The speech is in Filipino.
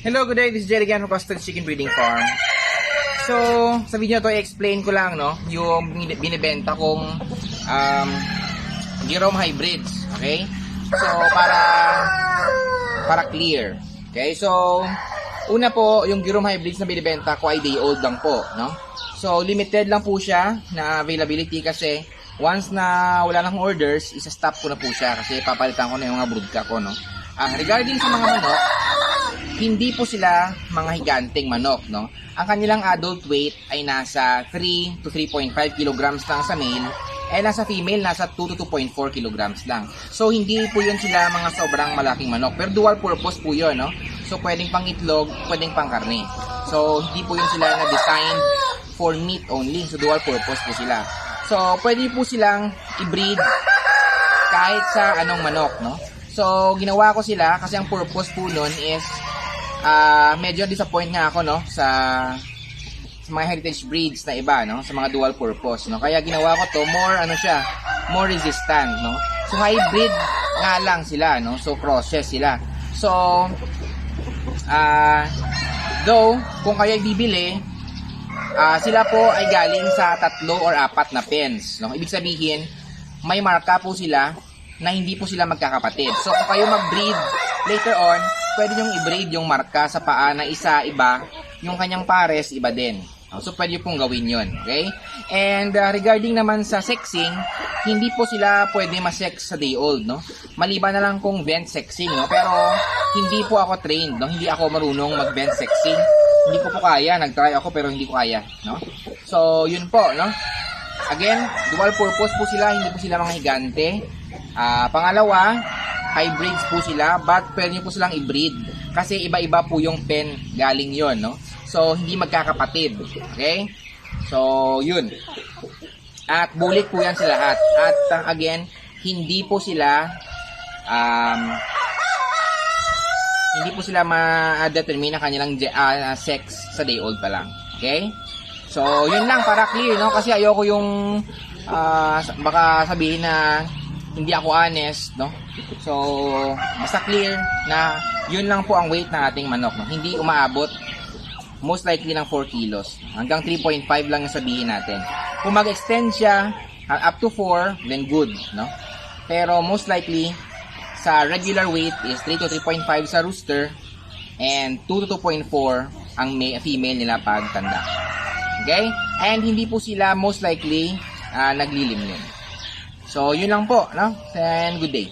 Hello, good day. This is Jerry again from Custard Chicken Breeding Farm. So, sa video to i-explain ko lang, no, yung binibenta kong Jerome Hybrids. Okay? So, para clear. Okay? So, una po, yung Jerome Hybrids na binibenta ko ay day old lang po, no? So, limited lang po siya na availability kasi once na wala nang orders, isa-stop ko na po siya kasi papalitan ko na yung mga broodcock ko, no? Regarding sa mga manok, hindi po sila mga higanteng manok, no? Ang kanilang adult weight ay nasa 3 to 3.5 kilograms lang sa male, eh nasa female nasa 2 to 2.4 kilograms lang. So hindi po yun sila mga sobrang malaking manok, pero dual purpose po yun, no? So pwedeng pang itlog, pwedeng pang karne. So hindi po yun sila na designed for meat only, so dual purpose po sila. So pwede po silang i-breed kahit sa anong manok, no? So ginawa ko sila kasi ang purpose po nun is medyo disappoint nga ako, no, sa mga heritage breeds na iba, no, sa mga dual purpose, no. Kaya ginawa ko to more resistant, no. So hybrid nga lang sila, no. So process sila. So though kung kayo bibili, sila po ay galing sa 3 or 4 na pens, no. Ibig sabihin, may marka po sila na hindi po sila magkakapatid. So kung kayo mag-breed later on, pwede nyo i-breed yung marka sa paa na isa iba, yung kanyang pares iba din. So pwede pong gawin yun, okay? And regarding naman sa sexing, hindi po sila pwede ma-sex sa day old, no? Maliban na lang kung vent sexing, no? Pero hindi po ako trained, no? Hindi ako marunong mag-vent sexing. Hindi ko po kaya, nag-try ako pero hindi ko kaya, no? So yun po, no? Again, dual purpose po sila, hindi po sila mga higante. Pangalawa, hybrids po sila, but pwede nyo po silang i-breed kasi iba-iba po yung pen galing yon, no? So hindi magkakapatid, okay? So yun, at bulik po yan sa lahat. At again, hindi po sila ma-determine ang kanilang sex sa day old pa lang, okay? So yun lang para clear, no? Kasi ayoko yung baka sabihin na hindi ako honest, no? So, basta clear na yun lang po ang weight ng ating manok, no? Hindi umaabot most likely ng 4 kilos. Hanggang 3.5 lang yung sabihin natin. Kung mag-extend siya up to 4, then good, no? Pero most likely sa regular weight is 3 to 3.5 sa rooster and 2 to 2.4 ang female nila pag tanda. Okay? And hindi po sila most likely naglilimlim. So, yun lang po, no? And good day.